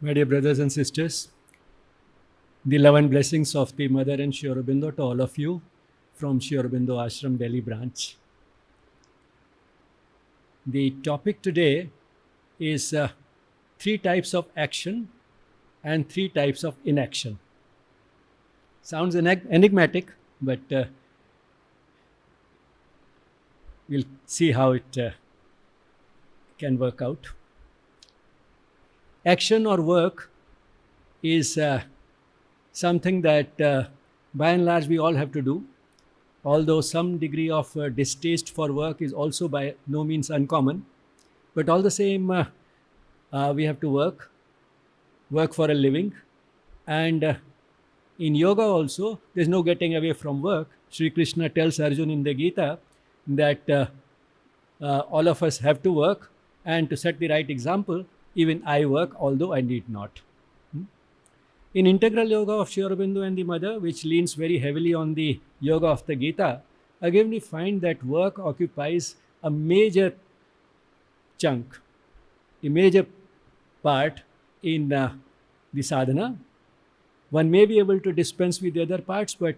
My dear brothers and sisters, the love and blessings of the Mother and Sri Aurobindo to all of you from Sri Aurobindo Ashram Delhi branch. The topic today is three types of action and three types of inaction. Sounds enigmatic, but we'll see how it can work out. Action or work is something that by and large we all have to do, although some degree of distaste for work is also by no means uncommon. But all the same, we have to work for a living. And in yoga also, there's no getting away from work. Sri Krishna tells Arjuna in the Gita that all of us have to work, and to set the right example, even I work, although I need not. In Integral Yoga of Sri Aurobindo and the Mother, which leans very heavily on the Yoga of the Gita, again we find that work occupies a major chunk, a major part in the sadhana. One may be able to dispense with the other parts, but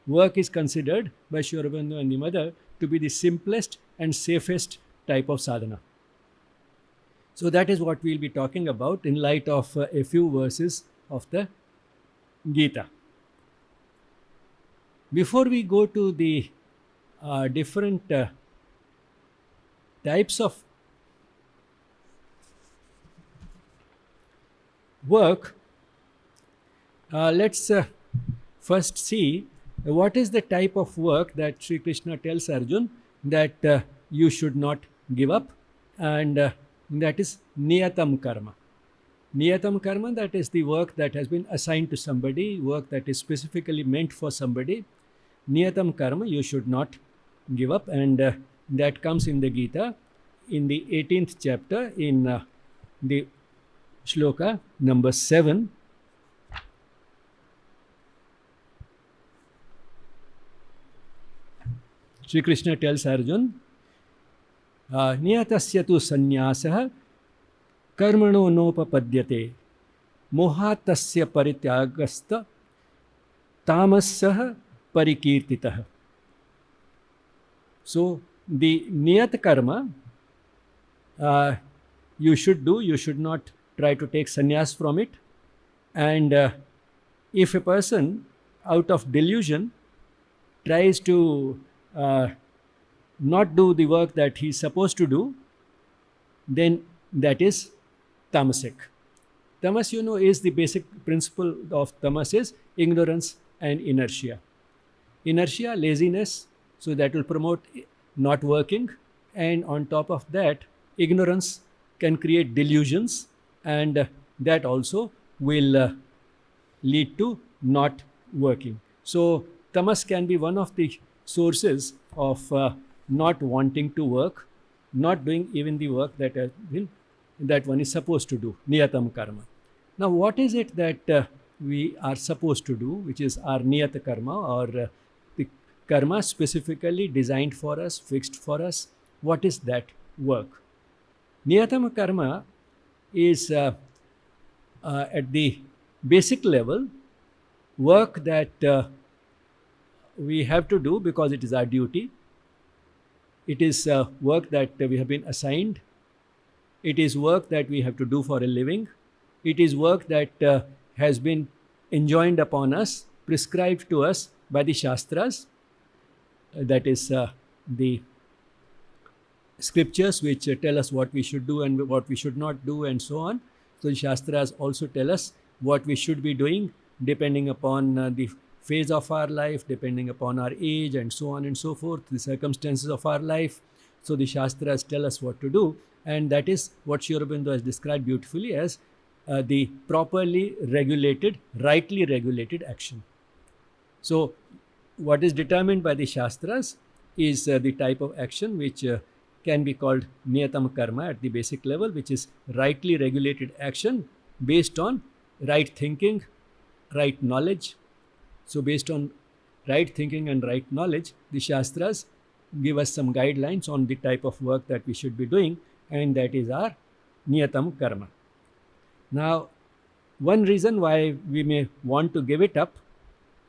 work is considered by Sri Aurobindo and the Mother to be the simplest and safest type of sadhana. So that is what we'll be talking about in light of a few verses of the Gita. Before we go to the different types of work, let's first see what is the type of work that Sri Krishna tells Arjun that you should not give up, and that is niyatam karma. Niyatam karma, that is the work that has been assigned to somebody, work that is specifically meant for somebody. Niyatam karma, you should not give up, and that comes in the Gita in the 18th chapter in the shloka number 7. Sri Krishna tells Arjun, niyatasya tu sannyasah कर्मणो नोपपद्यते मोहातस्य परित्यागस्त तामसः परिकीर्तितः. So the niyat karma you should do, you should not try to take sannyas from it. And if a person out of delusion tries to not do the work that he's supposed to do, then that is tamasic. Tamas, is the basic principle of tamas is ignorance and inertia. Inertia, laziness, so that will promote not working, and on top of that, ignorance can create delusions, and that also will lead to not working. So tamas can be one of the sources of not wanting to work, not doing even the work that one is supposed to do, niyatam karma. Now, what is it that we are supposed to do, which is our niyat karma, or the karma specifically designed for us, fixed for us? What is that work? Niyatam karma is at the basic level work that we have to do because it is our duty. It is work that we have been assigned. It is work that we have to do for a living. It is work that has been enjoined upon us, prescribed to us by the Shastras. That is the scriptures which tell us what we should do and what we should not do, and so on. So the Shastras also tell us what we should be doing depending upon the phase of our life, depending upon our age, and so on and so forth, the circumstances of our life. So the Shastras tell us what to do, and that is what Sri Aurobindo has described beautifully as the properly regulated, rightly regulated action. So what is determined by the Shastras is the type of action which can be called niyatam karma at the basic level, which is rightly regulated action based on right thinking, right knowledge. So based on right thinking and right knowledge, the Shastras give us some guidelines on the type of work that we should be doing, and that is our niyatam karma. Now, one reason why we may want to give it up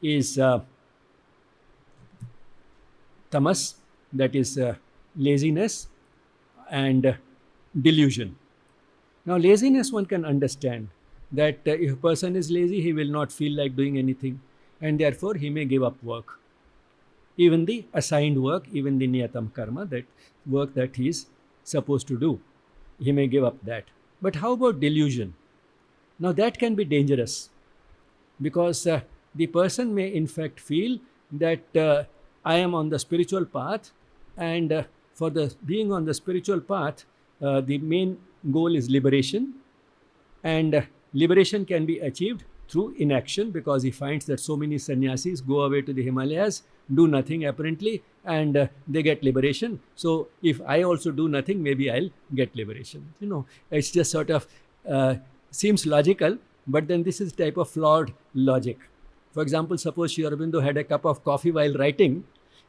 is tamas, that is laziness and delusion. Now, laziness one can understand that if a person is lazy, he will not feel like doing anything, and therefore he may give up work. Even the assigned work, even the niyatam karma, that work that he is supposed to do, he may give up that. But how about delusion? Now, that can be dangerous because the person may in fact feel that I am on the spiritual path, and for the being on the spiritual path, the main goal is liberation, and liberation can be achieved through inaction, because he finds that so many sannyasis go away to the Himalayas, do nothing apparently, and they get liberation. So if I also do nothing, maybe I'll get liberation. It's just sort of seems logical, but then this is type of flawed logic. For example, suppose Sri Aurobindo had a cup of coffee while writing,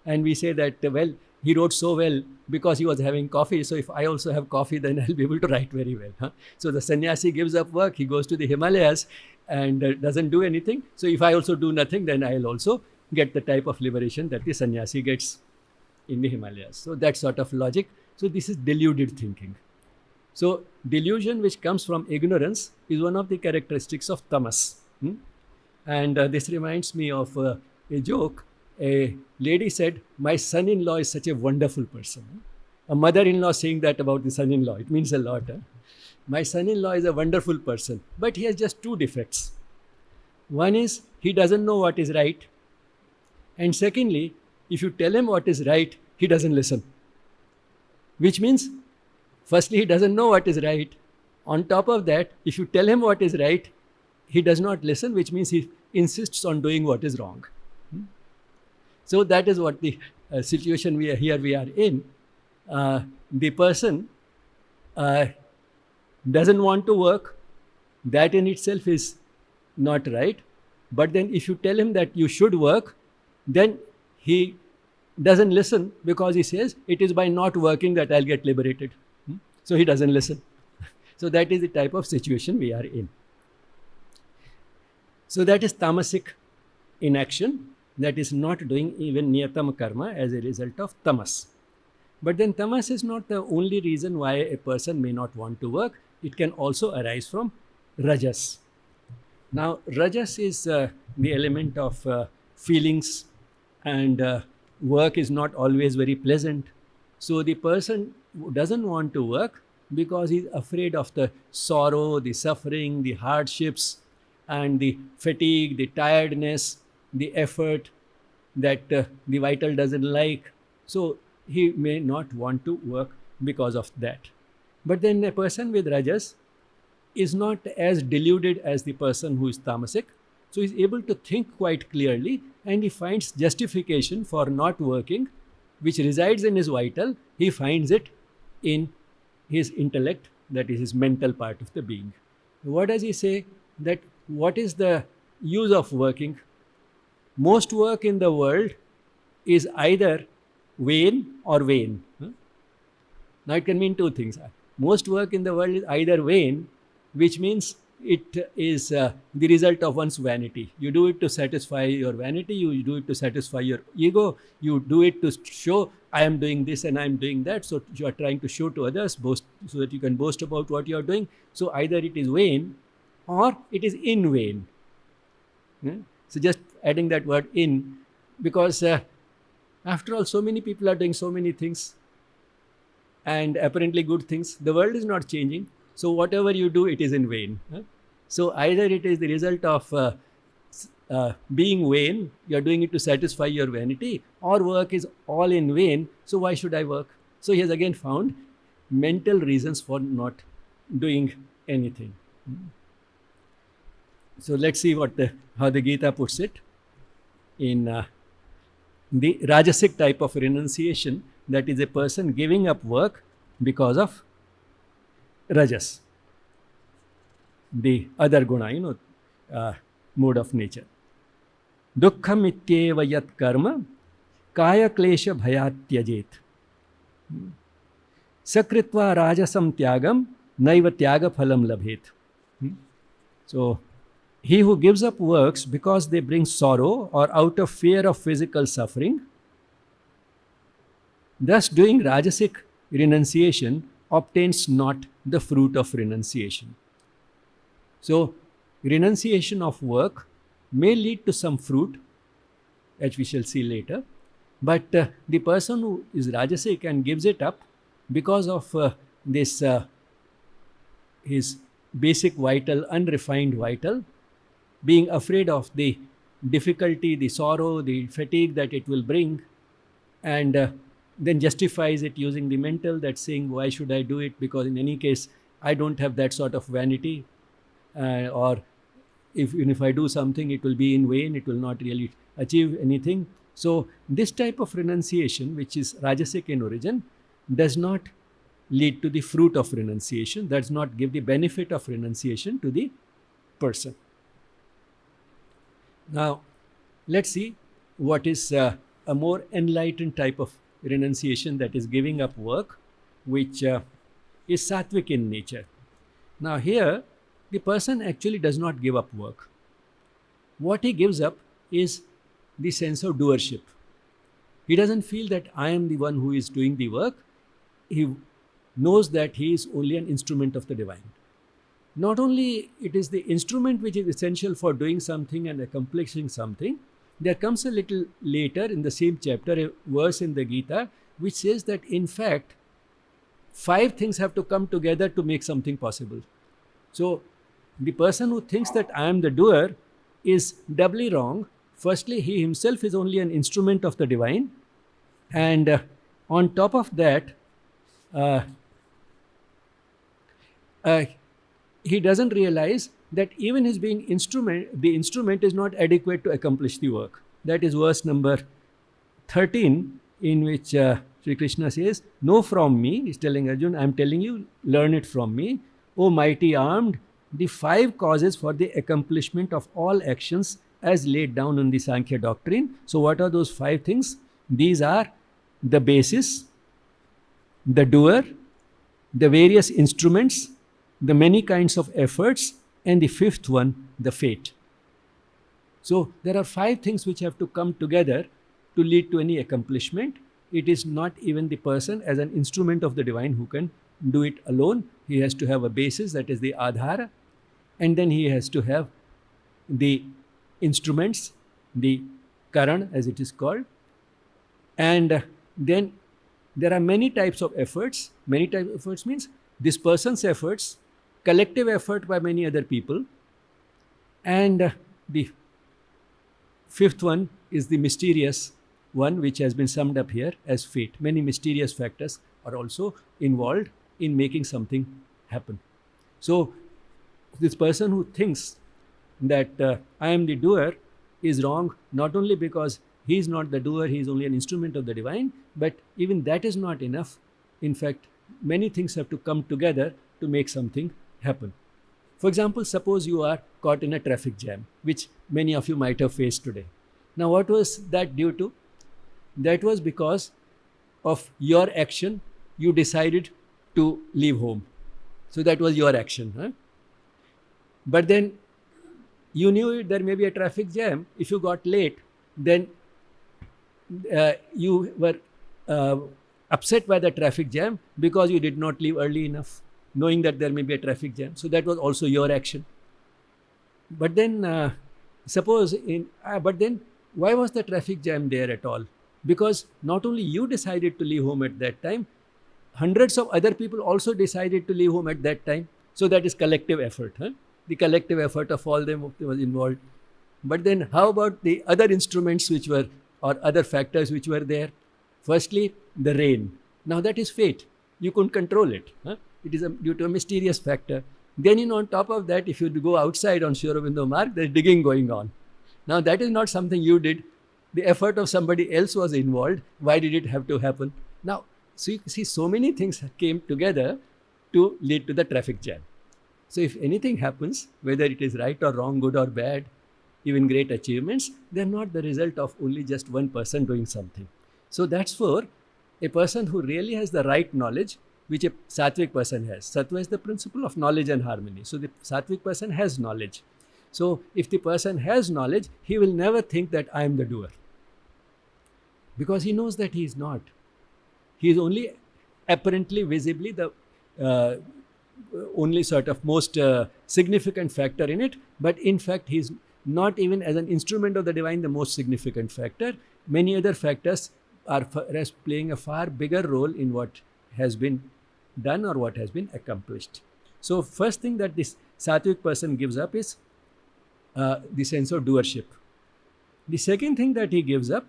and we say that, well, he wrote so well because he was having coffee. So if I also have coffee, then I'll be able to write very well. Huh? So the sannyasi gives up work, he goes to the Himalayas and doesn't do anything. So if I also do nothing, then I'll also get the type of liberation that the sannyasi gets in the Himalayas. So that sort of logic. So this is deluded thinking. So delusion which comes from ignorance is one of the characteristics of tamas. And this reminds me of a joke. A lady said, my son-in-law is such a wonderful person. A mother-in-law saying that about the son-in-law, it means a lot. My son-in-law is a wonderful person, but he has just two defects. One is he doesn't know what is right. And secondly, if you tell him what is right, he doesn't listen. Which means, firstly, he doesn't know what is right. On top of that, if you tell him what is right, he does not listen, which means he insists on doing what is wrong. So that is what the situation we are in. The person doesn't want to work. That in itself is not right. But then if you tell him that you should work, then he doesn't listen, because he says it is by not working that I'll get liberated. So he doesn't listen. So that is the type of situation we are in. So that is tamasic inaction, that is not doing even niyatam karma as a result of tamas. But then tamas is not the only reason why a person may not want to work. It can also arise from rajas. Now, rajas is the element of feelings, and work is not always very pleasant. So the person doesn't want to work because he's afraid of the sorrow, the suffering, the hardships, and the fatigue, the tiredness, the effort that the vital doesn't like. So he may not want to work because of that. But then a person with rajas is not as deluded as the person who is tamasic. So he's able to think quite clearly, and he finds justification for not working, which resides in his vital. He finds it in his intellect, that is his mental part of the being. What does he say? That what is the use of working? Most work in the world is either vain or vain. Now it can mean two things. Most work in the world is either vain, which means it is the result of one's vanity. You do it to satisfy your vanity, you do it to satisfy your ego, you do it to show I am doing this and I am doing that. So you are trying to show to others, boast, so that you can boast about what you are doing. So either it is vain or it is in vain. So just adding that word in, because after all, so many people are doing so many things, and apparently good things. The world is not changing. So whatever you do, it is in vain. So either it is the result of being vain, you are doing it to satisfy your vanity, or work is all in vain. So why should I work? So he has again found mental reasons for not doing anything. So let's see how the Gita puts it in the rajasic type of renunciation, that is a person giving up work because of rajas, the other guna, mode of nature. Dukkham ityeva yat karma kaya klesha bhayat tyajet. Sakritva rajasam tyagam naiva tyaga phalam labhet. So He who gives up works because they bring sorrow or out of fear of physical suffering, thus doing Rajasic renunciation, obtains not the fruit of renunciation. So, renunciation of work may lead to some fruit, as we shall see later, but the person who is Rajasic and gives it up because of this his basic vital, unrefined vital, being afraid of the difficulty, the sorrow, the fatigue that it will bring, and then justifies it using the mental, that saying, why should I do it, because in any case I don't have that sort of vanity, or even if I do something it will be in vain, it will not really achieve anything. So this type of renunciation, which is Rajasic in origin, does not lead to the fruit of renunciation, does not give the benefit of renunciation to the person. Now, let's see what is a more enlightened type of renunciation, that is giving up work, which is sattvic in nature. Now, here the person actually does not give up work. What he gives up is the sense of doership. He doesn't feel that I am the one who is doing the work. He knows that he is only an instrument of the divine. Not only it is the instrument which is essential for doing something and accomplishing something, there comes a little later in the same chapter a verse in the Gita which says that in fact 5 things have to come together to make something possible. So the person who thinks that I am the doer is doubly wrong. Firstly, he himself is only an instrument of the divine, and on top of that, he doesn't realize that even his being the instrument is not adequate to accomplish the work. That is verse number 13, in which Sri Krishna says, "Know from me," he's telling Arjuna, "I am telling you, learn it from me, O mighty armed, the 5 causes for the accomplishment of all actions as laid down in the Sankhya doctrine." So what are those 5 things? These are the basis, the doer, the various instruments, the many kinds of efforts, and the 5th one, the fate. So there are 5 things which have to come together to lead to any accomplishment. It is not even the person as an instrument of the divine who can do it alone. He has to have a basis, that is the adhara, and then he has to have the instruments, the karan as it is called, and then there are many types of efforts. Many types of efforts means this person's efforts, collective effort by many other people, and the 5th one is the mysterious one, which has been summed up here as fate. Many mysterious factors are also involved in making something happen. So this person who thinks that I am the doer is wrong, not only because he is not the doer, he is only an instrument of the divine, but even that is not enough. In fact, many things have to come together to make something happen. For example, suppose you are caught in a traffic jam, which many of you might have faced today. Now, what was that due to? That was because of your action. You decided to leave home. So that was your action. Huh? But then you knew there may be a traffic jam. If you got late, then you were upset by the traffic jam because you did not leave early enough, knowing that there may be a traffic jam. So that was also your action. But then but then why was the traffic jam there at all? Because not only you decided to leave home at that time, hundreds of other people also decided to leave home at that time. So that is collective effort. Huh? The collective effort of all them was involved. But then how about the other instruments which were, or other factors which were there? Firstly, the rain. Now that is fate. You couldn't control it. Huh? It is due to a mysterious factor. Then, on top of that, if you go outside on Sri Aurobindo Marg, there's digging going on. Now that is not something you did. The effort of somebody else was involved. Why did it have to happen? Now, so you see, so many things came together to lead to the traffic jam. So if anything happens, whether it is right or wrong, good or bad, even great achievements, they're not the result of only just one person doing something. So that's for a person who really has the right knowledge, which a sattvic person has. Sattva is the principle of knowledge and harmony. So the sattvic person has knowledge. So if the person has knowledge, he will never think that I am the doer, because he knows that he is not. He is only apparently, visibly the uh, only sort of most significant factor in it, but in fact he is not even as an instrument of the divine the most significant factor. Many other factors are playing a far bigger role in what has been done or what has been accomplished. So first thing that this sattvic person gives up is the sense of doership. The second thing that he gives up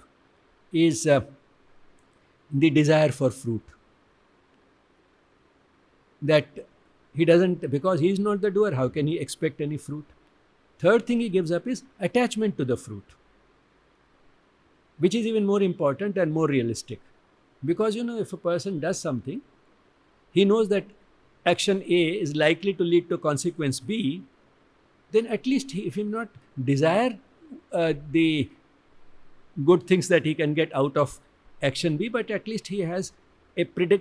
is the desire for fruit. That he doesn't, because he is not the doer, how can he expect any fruit? Third thing he gives up is attachment to the fruit, which is even more important and more realistic. Because if a person does something, he knows that action A is likely to lead to consequence B, then at least if he not desire the good things that he can get out of action B, but at least he has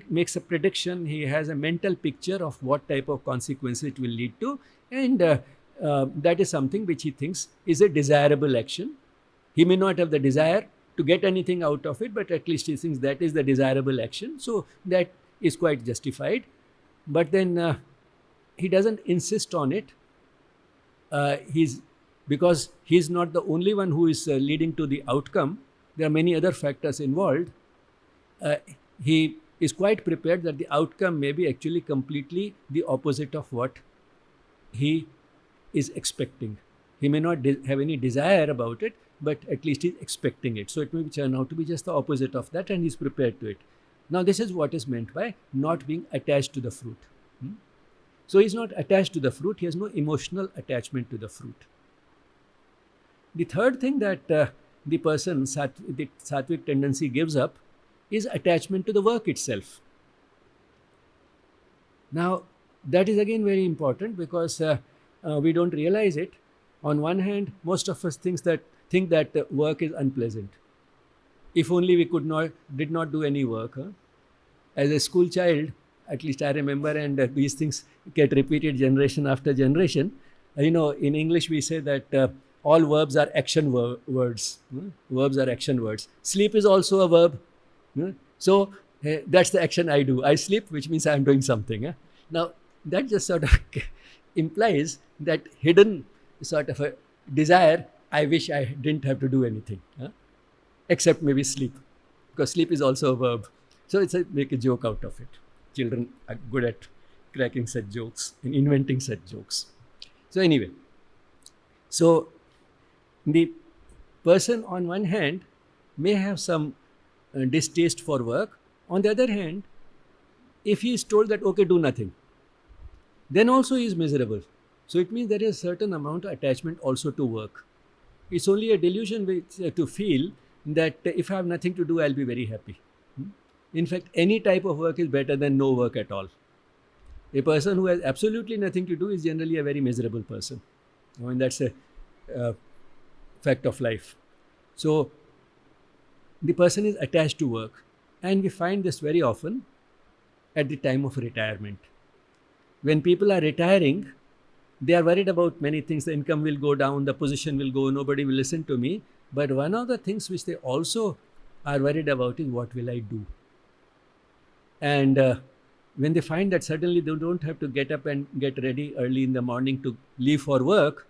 makes a prediction, he has a mental picture of what type of consequences it will lead to, and that is something which he thinks is a desirable action. He may not have the desire to get anything out of it, but at least he thinks that is the desirable action, so that is quite justified. But then he doesn't insist on it. Because he's not the only one who is leading to the outcome. There are many other factors involved. He is quite prepared that the outcome may be actually completely the opposite of what he is expecting. He may not have any desire about it, but at least he's expecting it. So it may turn out to be just the opposite of that, and he's prepared to it. Now this is what is meant by not being attached to the fruit. So he's not attached to the fruit, he has no emotional attachment to the fruit. The third thing that the person, the sattvic tendency gives up is attachment to the work itself. Now that is again very important, because we don't realize it. On one hand, most of us think that work is unpleasant. If only we did not do any work. As a school child, at least I remember, and these things get repeated generation after generation. In English we say that all verbs are action words. Verbs are action words. Sleep is also a verb. So that's the action I do. I sleep, which means I'm doing something. Now that just sort of implies that hidden sort of a desire, I wish I didn't have to do anything, except maybe sleep, because sleep is also a verb. So make a joke out of it. Children are good at cracking such jokes and inventing such jokes. So anyway, so the person on one hand may have some distaste for work. On the other hand, if he is told that, okay, do nothing, then also he is miserable. So it means there is a certain amount of attachment also to work. It's only a delusion to feel that if I have nothing to do, I'll be very happy. In fact, any type of work is better than no work at all. A person who has absolutely nothing to do is generally a very miserable person. That's a fact of life. So the person is attached to work, and we find this very often at the time of retirement. When people are retiring, they are worried about many things. The income will go down, the position will go, nobody will listen to me. But one of the things which they also are worried about is, what will I do? And when they find that suddenly they don't have to get up and get ready early in the morning to leave for work,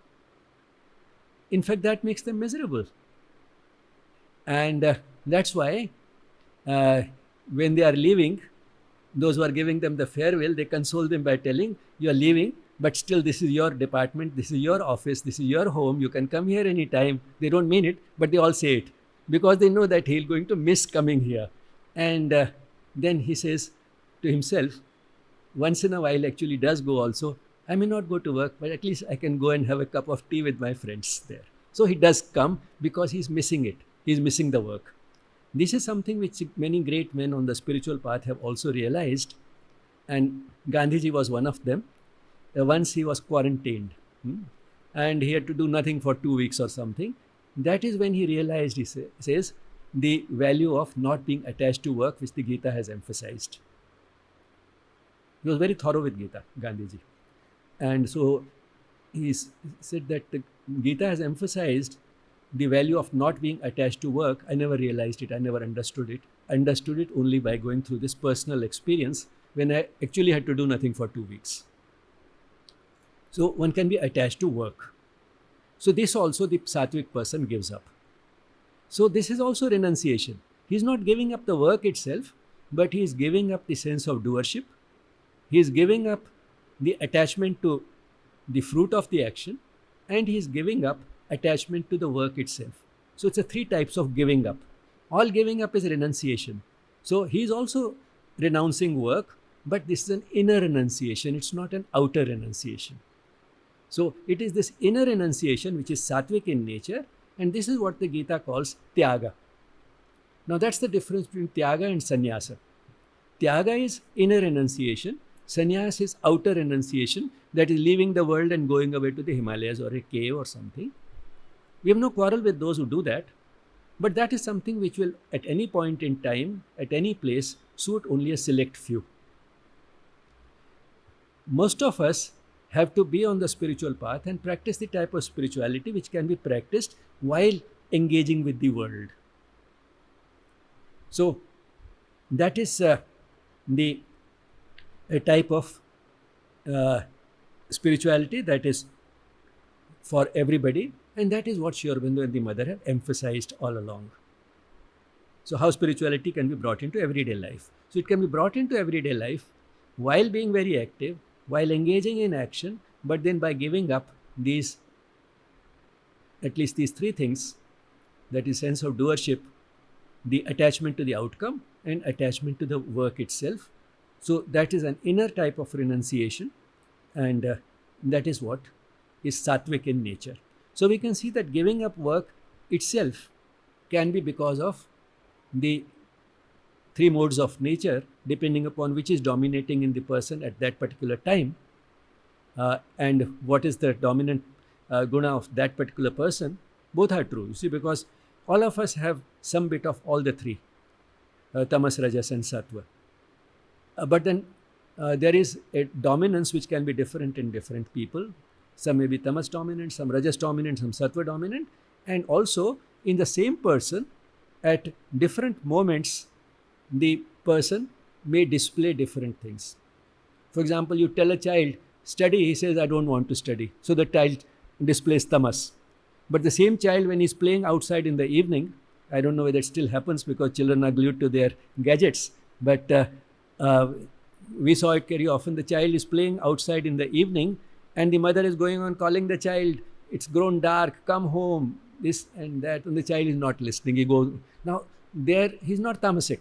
in fact, that makes them miserable. And that's why when they are leaving, those who are giving them the farewell, they console them by telling, you are leaving, but still this is your department, this is your office, this is your home, you can come here anytime. They don't mean it, but they all say it, because they know that he's going to miss coming here. And then he says to himself, once in a while actually does go also, I may not go to work, but at least I can go and have a cup of tea with my friends there. So he does come, because he's missing it. He's missing the work. This is something which many great men on the spiritual path have also realized. And Gandhiji was one of them. Once he was quarantined, and he had to do nothing for 2 weeks or something. That is when he realized, he says, the value of not being attached to work, which the Gita has emphasized. He was very thorough with Gita, Gandhiji. And so he said that Gita has emphasized the value of not being attached to work. I never realized it. I never understood it. I understood it only by going through this personal experience when I actually had to do nothing for 2 weeks. So one can be attached to work. So this also the sattvic person gives up. So this is also renunciation. He's not giving up the work itself, but he is giving up the sense of doership. He is giving up the attachment to the fruit of the action, and he is giving up attachment to the work itself. So it's a 3 types of giving up. All giving up is renunciation. So he is also renouncing work, but this is an inner renunciation. It's not an outer renunciation. So it is this inner renunciation which is sattvic in nature, and this is what the Gita calls tyaga. Now that's the difference between tyaga and sannyasa. Tyaga is inner renunciation. Sannyas is outer renunciation, that is leaving the world and going away to the Himalayas or a cave or something. We have no quarrel with those who do that, but that is something which will at any point in time, at any place, suit only a select few. Most of us have to be on the spiritual path and practice the type of spirituality which can be practiced while engaging with the world. So that is the a type of spirituality that is for everybody, and that is what Sri Aurobindo and the mother have emphasized all along. So how spirituality can be brought into everyday life. So it can be brought into everyday life while being very active, while engaging in action, but then by giving up these, at least these 3 things, that is sense of doership, the attachment to the outcome, and attachment to the work itself. So that is an inner type of renunciation, and that is what is sattvic in nature. So we can see that giving up work itself can be because of the 3 modes of nature, depending upon which is dominating in the person at that particular time, and what is the dominant guna of that particular person. Both are true, you see, because all of us have some bit of all the 3, tamas, rajas and sattva. But then there is a dominance which can be different in different people. Some may be tamas dominant, some rajas dominant, some sattva dominant, and also in the same person at different moments the person may display different things. For example, you tell a child, study, he says, I don't want to study. So the child displays tamas. But the same child, when he's playing outside in the evening, I don't know whether it still happens because children are glued to their gadgets, but we saw it very often. The child is playing outside in the evening and the mother is going on calling the child, it's grown dark, come home, this and that, and the child is not listening. He goes, now there he's not tamasic.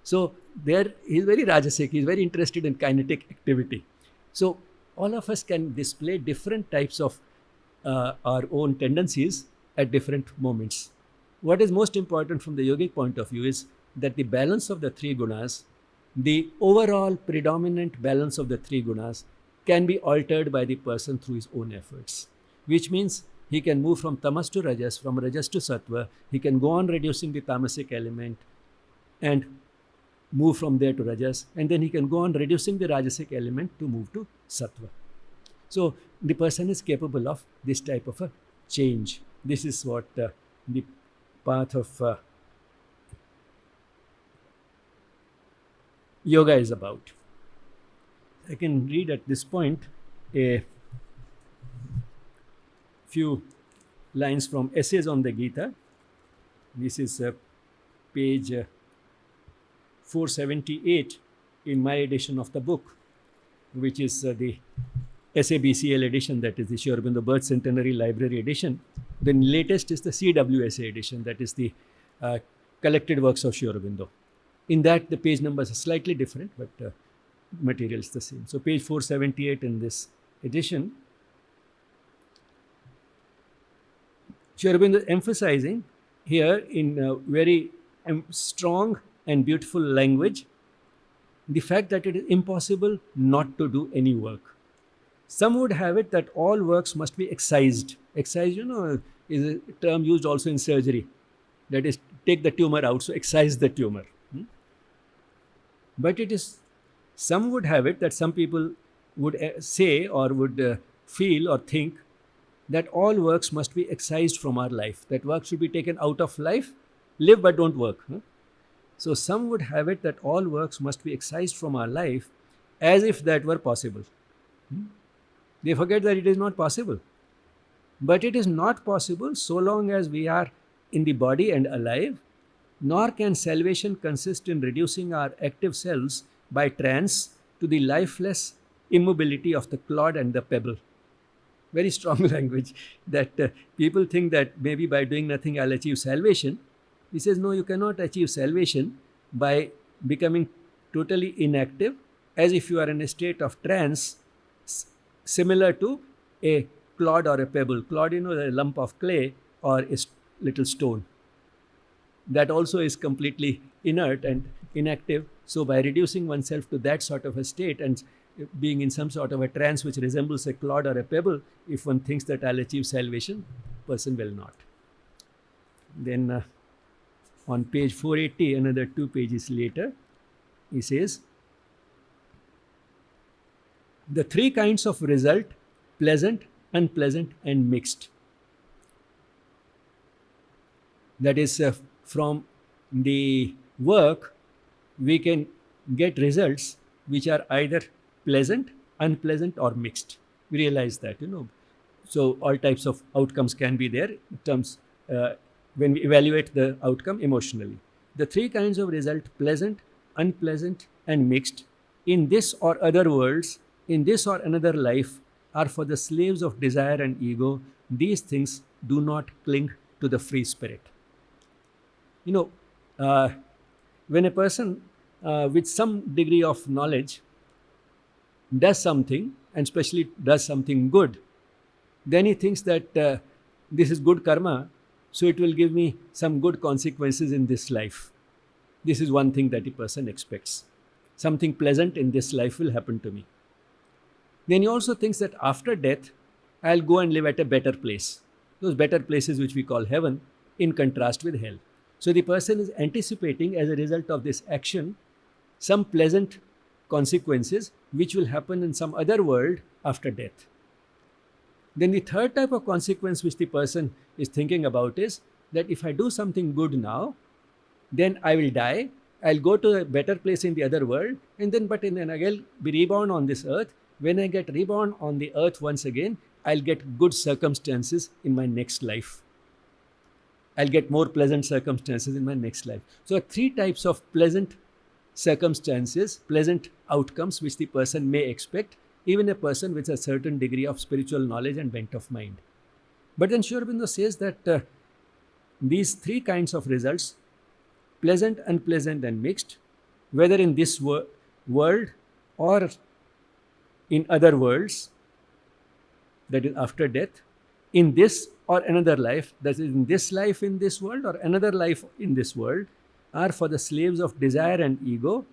So there he's very rajasic, he's very interested in kinetic activity. So all of us can display different types of our own tendencies at different moments. What is most important from the yogic point of view is that the balance of the 3 gunas, the overall predominant balance of the 3 gunas can be altered by the person through his own efforts, which means he can move from tamas to rajas, from rajas to sattva, he can go on reducing the tamasic element and move from there to rajas, and then he can go on reducing the rajasic element to move to sattva. So the person is capable of this type of a change. This is what the path of yoga is about. I can read at this point a few lines from Essays on the Gita. This is page 478 in my edition of the book, which is the SABCL edition, that is the Sri Aurobindo Birth Centenary Library edition. The latest is the CWSA edition, that is the collected works of Sri Aurobindo. In that, the page numbers are slightly different, but material is the same. So page 478 in this edition, Sri Aurobindo emphasizing here in very strong and beautiful language the fact that it is impossible not to do any work. Some would have it that all works must be excised. Excise, you know, is a term used also in surgery. That is, take the tumor out, so excise the tumor. But it is, some would have it that some people would say or would feel or think that all works must be excised from our life. That work should be taken out of life. Live but don't work. So some would have it that all works must be excised from our life as if that were possible. They forget that it is not possible. But it is not possible so long as we are in the body and alive, nor can salvation consist in reducing our active selves by trance to the lifeless immobility of the clod and the pebble. Very strong language that people think that maybe by doing nothing I'll achieve salvation. He says, no, you cannot achieve salvation by becoming totally inactive as if you are in a state of trance similar to a clod or a pebble. Clod, a lump of clay or a little stone. That also is completely inert and inactive. So by reducing oneself to that sort of a state and being in some sort of a trance which resembles a clod or a pebble, if one thinks that I'll achieve salvation, person will not. Then on page 480, another 2 pages later, he says, the 3 kinds of result, pleasant, unpleasant and mixed. That is, from the work, we can get results which are either pleasant, unpleasant or mixed. We realize that, So all types of outcomes can be there in terms when we evaluate the outcome emotionally. The 3 kinds of result, pleasant, unpleasant and mixed, in this or other worlds, in this or another life, are for the slaves of desire and ego. These things do not cling to the free spirit. When a person with some degree of knowledge does something, and especially does something good, then he thinks that this is good karma, so it will give me some good consequences in this life. This is one thing that a person expects. Something pleasant in this life will happen to me. Then he also thinks that after death, I'll go and live at a better place. Those better places which we call heaven, in contrast with hell. So the person is anticipating, as a result of this action, some pleasant consequences which will happen in some other world after death. Then the third type of consequence which the person is thinking about is that if I do something good now, then I will die, I'll go to a better place in the other world, and then I'll be reborn on this earth. When I get reborn on the earth once again, I'll get good circumstances in my next life. I'll get more pleasant circumstances in my next life. So 3 types of pleasant circumstances, pleasant outcomes which the person may expect, even a person with a certain degree of spiritual knowledge and bent of mind. But then Sri Aurobindo says that these 3 kinds of results, pleasant, unpleasant and mixed, whether in this world or in other worlds, that is after death, in this or another life, that is in this life in this world or another life in this world, are for the slaves of desire and ego,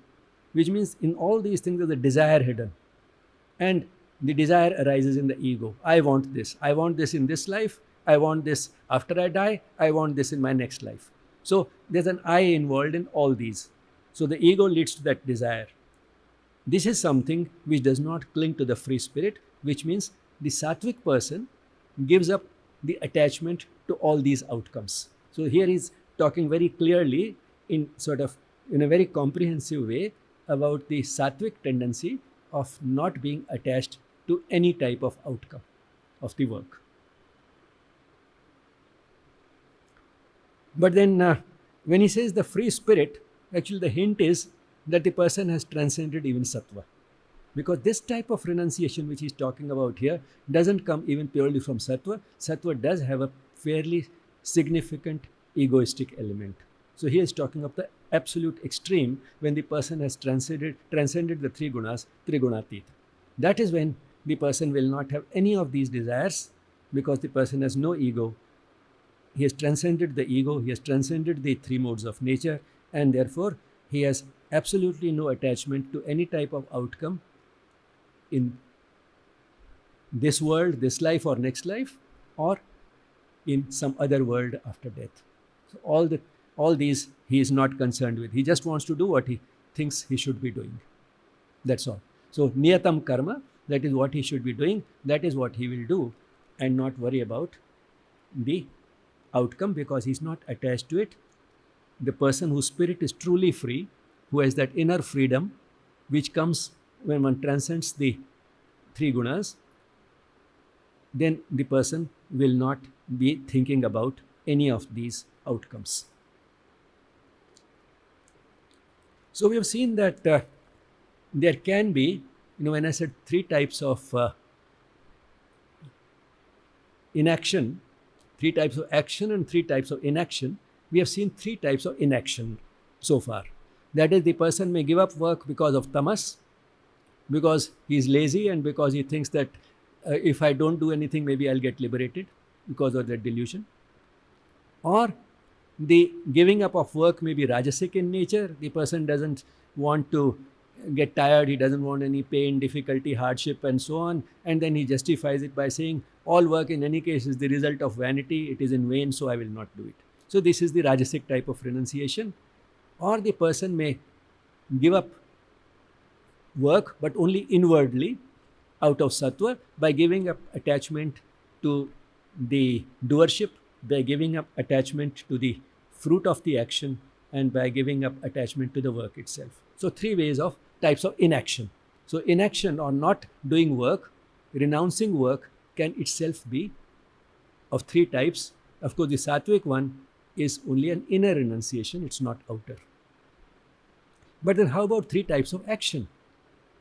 which means in all these things there is a desire hidden. And the desire arises in the ego. I want this. I want this in this life. I want this after I die. I want this in my next life. So there's an I involved in all these. So the ego leads to that desire. This is something which does not cling to the free spirit, which means the sattvic person gives up the attachment to all these outcomes. So here he's talking very clearly in a very comprehensive way about the sattvic tendency of not being attached to any type of outcome of the work. But then when he says the free spirit, actually the hint is that the person has transcended even sattva. Because this type of renunciation which he's talking about here doesn't come even purely from sattva. Sattva does have a fairly significant egoistic element. So he is talking of the absolute extreme when the person has transcended the 3 gunas, trigunatita. That is when the person will not have any of these desires, because the person has no ego. He has transcended the ego, he has transcended the 3 modes of nature, and therefore he has absolutely no attachment to any type of outcome in this world, this life or next life, or in some other world after death. So all these he is not concerned with. He just wants to do what he thinks he should be doing. That's all. So niyatam karma, that is what he should be doing, that is what he will do. and not worry about the outcome because he's not attached to it. The person whose spirit is truly free, who has that inner freedom which comes when one transcends the three gunas, then the person will not be thinking about any of these outcomes. So we have seen that there can be, when I said three types of inaction, three types of action and three types of inaction, we have seen three types of inaction so far. That is, the person may give up work because of tamas, because he is lazy and because he thinks that if I don't do anything, maybe I'll get liberated because of that delusion. Or the giving up of work may be rajasic in nature. The person doesn't want to get tired, he doesn't want any pain, difficulty, hardship and so on, and then he justifies it by saying all work in any case is the result of vanity, it is in vain, so I will not do it. So this is the rajasic type of renunciation. Or the person may give up work but only inwardly out of sattva by giving up attachment to the doership, by giving up attachment to the fruit of the action, and by giving up attachment to the work itself. So three ways of types of inaction. So inaction or not doing work, renouncing work can itself be of three types. Of course, the sattvic one is only an inner renunciation, it's not outer. But then how about three types of action?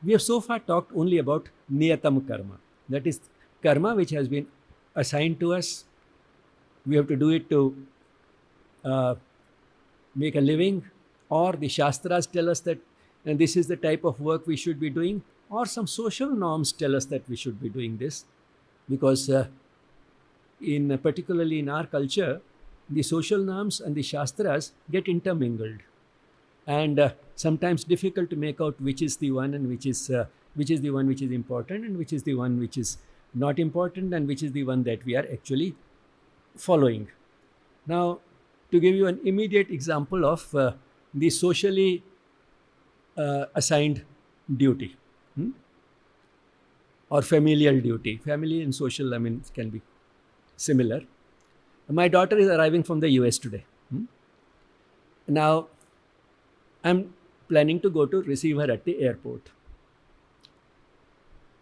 We have so far talked only about niyatam karma. That is karma which has been assigned to us. We have to do it to make a living, or the Shastras tell us that and this is the type of work we should be doing, or some social norms tell us that we should be doing this. Because particularly in our culture, the social norms and the Shastras get intermingled. And sometimes difficult to make out which is the one and which is the one which is important and which is the one which is not important and which is the one that we are actually following. Now, to give you an immediate example of the socially assigned duty or familial duty. Family and social, can be similar. My daughter is arriving from the US today. Now, I'm planning to go to receive her at the airport.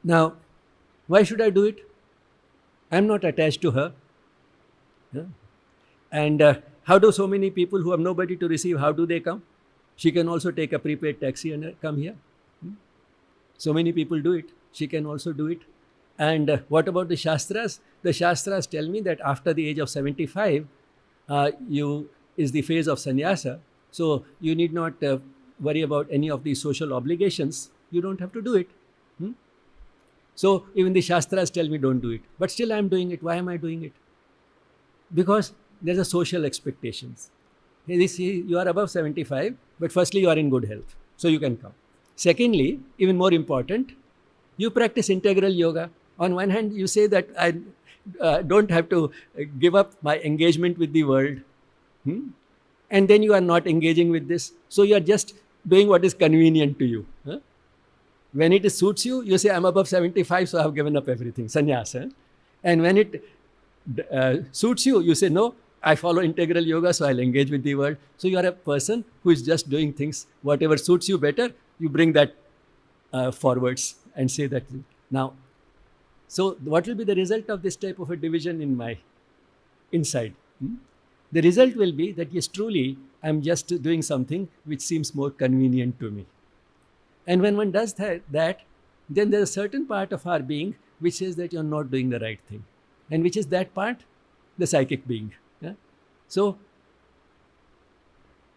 Now, why should I do it? I'm not attached to her. And how do so many people who have nobody to receive, how do they come? She can also take a prepaid taxi and come here. So many people do it. She can also do it. And what about the Shastras? The Shastras tell me that after the age of 75, is the phase of sannyasa. So you need not worry about any of these social obligations. You don't have to do it. So even the Shastras tell me don't do it. But still I am doing it. Why am I doing it? Because there's a social expectations. You are above 75, but firstly you are in good health. So you can come. Secondly, even more important, you practice integral yoga. On one hand, you say that I don't have to give up my engagement with the world. And then you are not engaging with this. So you are just doing what is convenient to you. When it suits you, you say, I'm above 75, so I have given up everything, sannyasa. And when it suits you, you say, no, I follow integral yoga, so I'll engage with the world. So you are a person who is just doing things, whatever suits you better, you bring that forwards and say that. Now, so what will be the result of this type of a division in my inside? The result will be that, yes, truly, I'm just doing something which seems more convenient to me. And when one does that, then there's a certain part of our being which says that you're not doing the right thing. And which is that part? The psychic being. So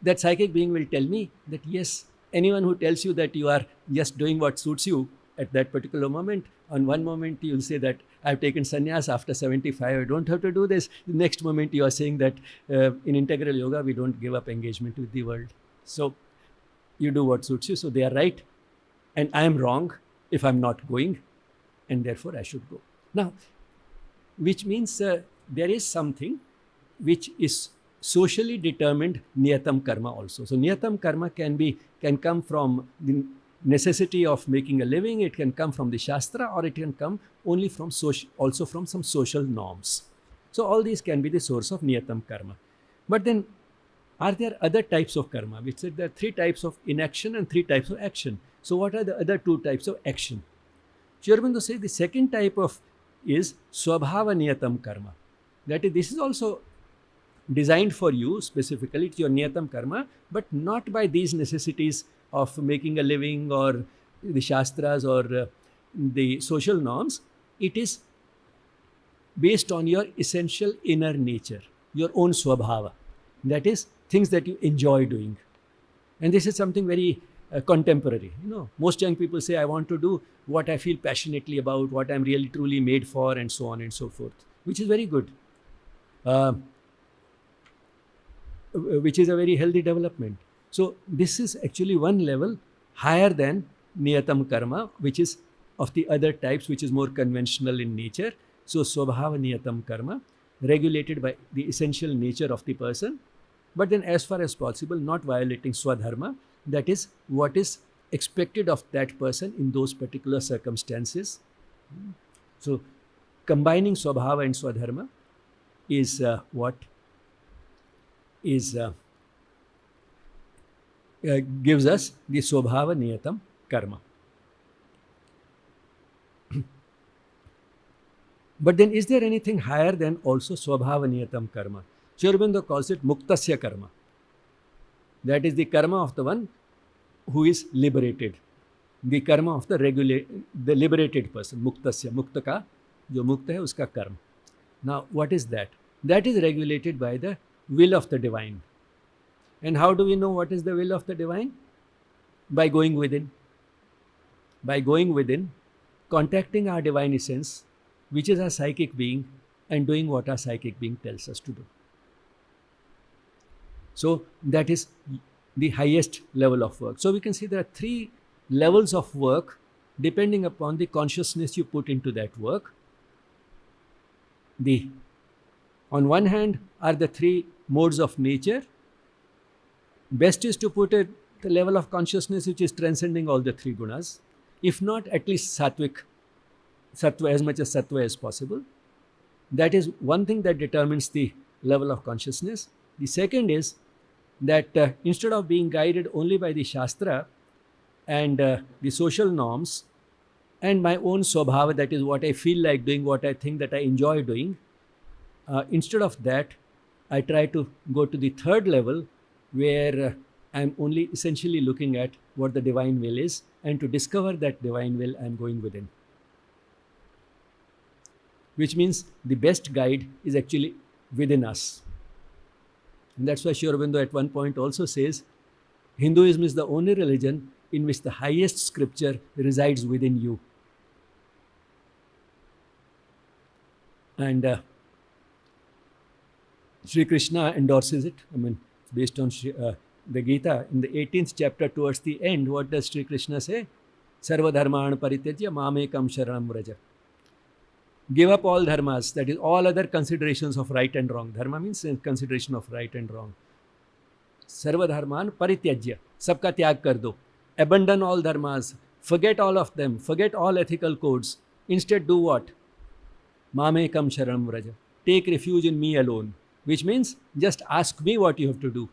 that psychic being will tell me that, yes, anyone who tells you that you are just doing what suits you at that particular moment, on one moment you'll say that I've taken sannyas after 75, I don't have to do this. The next moment you are saying that in integral yoga, we don't give up engagement with the world. So you do what suits you. So they are right. And I am wrong if I'm not going. And therefore I should go. Now, which means there is something which is socially determined niyatam karma also. So niyatam karma can come from necessity of making a living. It can come from the Shastra, or it can come only from also from some social norms. So all these can be the source of Niyatam karma. But then, are there other types of karma? We said there are 3 types of inaction and 3 types of action. So what are the other 2 types of action? Sri Aurobindo says the second type of is Swabhava Niyatam karma. That is, this is also designed for you specifically, it's your Niyatam karma, but not by these necessities of making a living or the Shastras or the social norms. It is based on your essential inner nature, your own Swabhava. That is, things that you enjoy doing. And this is something very contemporary. Most young people say, I want to do what I feel passionately about, what I'm really truly made for, and so on and so forth, which is very good, which is a very healthy development. So this is actually one level higher than Niyatam karma, which is of the other types, which is more conventional in nature. So Swabhava Niyatam karma, regulated by the essential nature of the person, but then as far as possible not violating Swadharma, that is what is expected of that person in those particular circumstances. So combining Swabhava and Swadharma is what is gives us the Swabhava Niyatam karma. But then is there anything higher than also Swabhava Niyatam karma? Sri Aurobindo calls it Muktasya karma. That is the karma of the one who is liberated. The karma of the liberated person. Muktasya. Mukta ka, jo mukta hai, uska karma. Now, what is that? That is regulated by the will of the divine. And how do we know what is the will of the divine? By going within. By going within, contacting our divine essence, which is our psychic being, and doing what our psychic being tells us to do. So that is the highest level of work. So we can see there are 3 levels of work depending upon the consciousness you put into that work. On one hand are the 3 modes of nature. Best is to put it the level of consciousness which is transcending all the 3 gunas. If not, at least sattva, as much as sattva as possible. That is one thing that determines the level of consciousness. The second is that instead of being guided only by the Shastra and the social norms and my own Swabhava, that is what I feel like doing, what I think that I enjoy doing, instead of that, I try to go to the 3rd level where I'm only essentially looking at what the divine will is, and to discover that divine will, I'm going within. Which means the best guide is actually within us. And that's why Sri Aurobindo at one point also says, Hinduism is the only religion in which the highest scripture resides within you. And Sri Krishna endorses it. I mean, based on the Gita, in the 18th chapter towards the end, what does Sri Krishna say? Sarva dharman parityajya mamekam sharanam vraja. Give up all dharmas, that is all other considerations of right and wrong. Dharma means consideration of right and wrong. Sarva dharman parityajya, sabka tyag kar do. Abandon all dharmas, forget all of them, forget all ethical codes. Instead do what? Mamekam sharanam vraja. Take refuge in me alone. Which means just ask me what you have to do.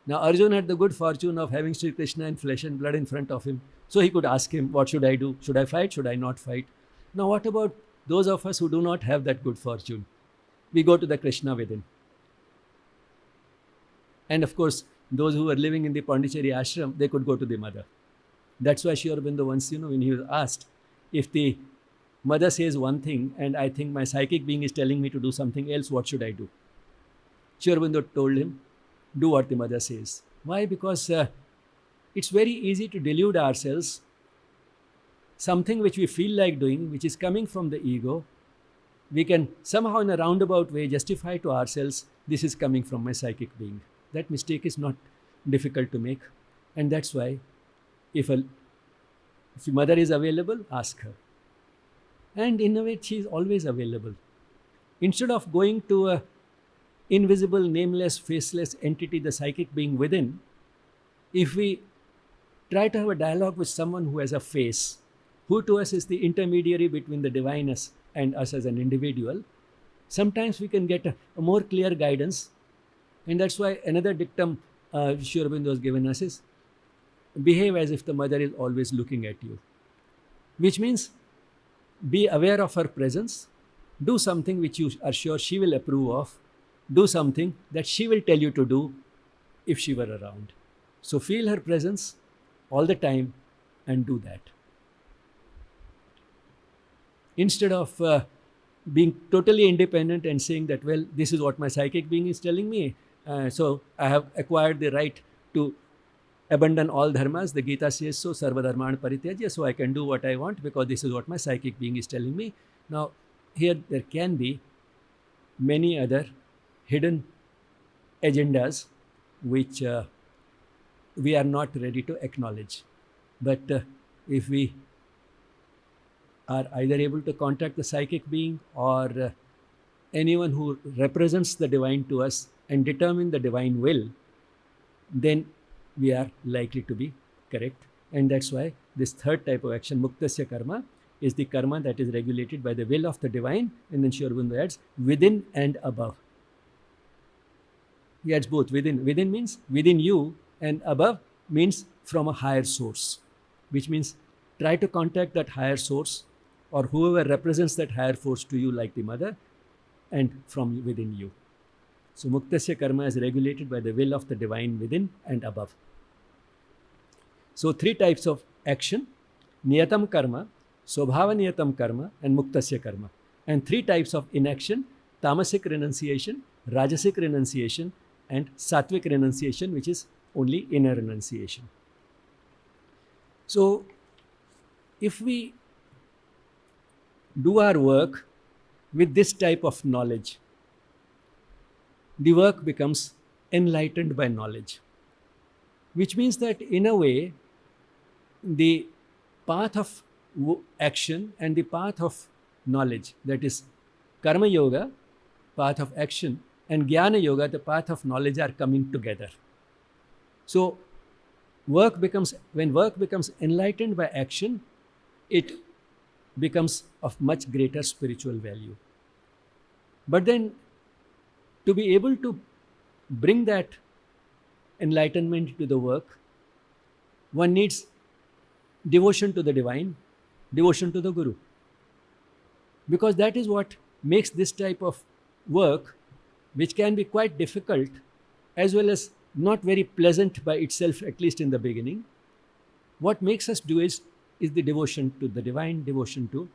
Now Arjuna had the good fortune of having Sri Krishna in flesh and blood in front of him. So he could ask him, what should I do? Should I fight? Should I not fight? Now what about those of us who do not have that good fortune? We go to the Krishna within. And of course, those who were living in the Pondicherry ashram, they could go to the mother. That's why Sri Aurobindo once, when he was asked, if the mother says one thing and I think my psychic being is telling me to do something else, what should I do? Sri Aurobindo told him, do what the mother says. Why? Because it's very easy to delude ourselves. Something which we feel like doing, which is coming from the ego, we can somehow in a roundabout way justify to ourselves, this is coming from my psychic being. That mistake is not difficult to make. And that's why if the mother is available, ask her. And in a way, she is always available. Instead of going to a invisible, nameless, faceless entity, the psychic being within, if we try to have a dialogue with someone who has a face, who to us is the intermediary between the divine and us as an individual. Sometimes we can get a more clear guidance. And that's why another dictum Sri Aurobindo has given us is behave as if the mother is always looking at you, which means be aware of her presence, do something which you are sure she will approve of, do something that she will tell you to do if she were around. So feel her presence all the time and do that. Instead of being totally independent and saying that, well, this is what my psychic being is telling me, so I have acquired the right to abandon all dharmas. The Gita says so, sarva dharman parityajya, so I can do what I want because this is what my psychic being is telling me. Now, here there can be many other hidden agendas which we are not ready to acknowledge. But if we are either able to contact the psychic being or anyone who represents the divine to us and determine the divine will, then we are likely to be correct. And that's why this third type of action, muktasya karma, is the karma that is regulated by the will of the divine. And then Sri Aurobindo adds, within and above. He adds both. Within means within you, and above means from a higher source, which means try to contact that higher source or whoever represents that higher force to you, like the mother, and from within you. So muktasya karma is regulated by the will of the divine within and above. So three types of action: niyatam karma, swabhava niyatam karma, and muktasya karma. And three types of inaction: tamasic renunciation, rajasic renunciation, and sattvic renunciation, which is only inner renunciation. So if we do our work with this type of knowledge, the work becomes enlightened by knowledge, which means that in a way, the path of action and the path of knowledge, that is karma yoga, path of action, and jnana yoga, the path of knowledge, are coming together. So when work becomes enlightened by action, it becomes of much greater spiritual value. But then to be able to bring that enlightenment to the work, one needs devotion to the divine, devotion to the Guru. Because that is what makes this type of work, which can be quite difficult as well as not very pleasant by itself, at least in the beginning, what makes us do is the devotion to the divine, devotion to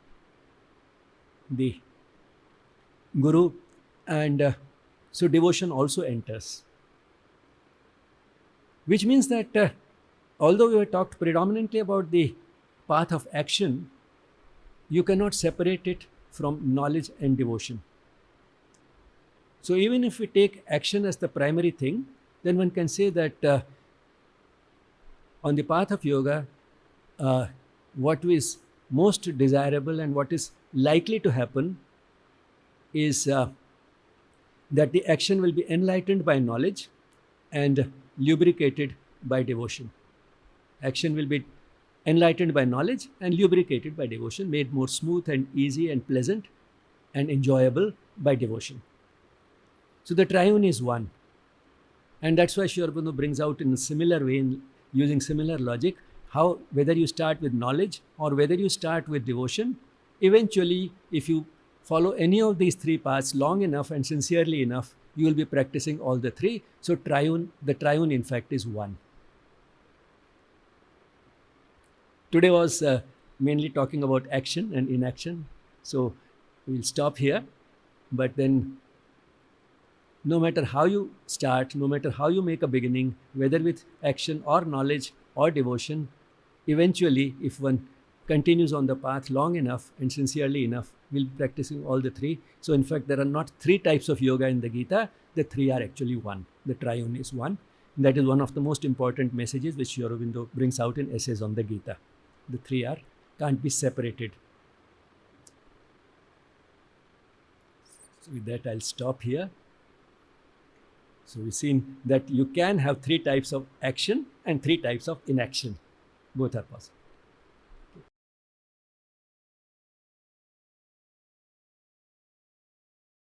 the Guru, and so devotion also enters. Which means that although we have talked predominantly about the path of action, you cannot separate it from knowledge and devotion. So even if we take action as the primary thing, then one can say that on the path of yoga, what is most desirable and what is likely to happen is that the action will be enlightened by knowledge and lubricated by devotion. Action will be enlightened by knowledge and lubricated by devotion, made more smooth and easy and pleasant and enjoyable by devotion. So the triune is one. And that's why Sri Aurobindo brings out in a similar way, using similar logic, how whether you start with knowledge or whether you start with devotion, eventually if you follow any of these three paths long enough and sincerely enough, you will be practicing all the three. So the triune in fact is one. Today was mainly talking about action and inaction. So we'll stop here. But then no matter how you start, no matter how you make a beginning, whether with action or knowledge or devotion, eventually if one continues on the path long enough and sincerely enough, we'll be practicing all the three. So in fact, there are not three types of yoga in the Gita. The three are actually one. The triune is one. And that is one of the most important messages which Sri Aurobindo brings out in Essays on the Gita. The three can't be separated. So with that, I'll stop here. So we've seen that you can have three types of action and three types of inaction. Both are possible.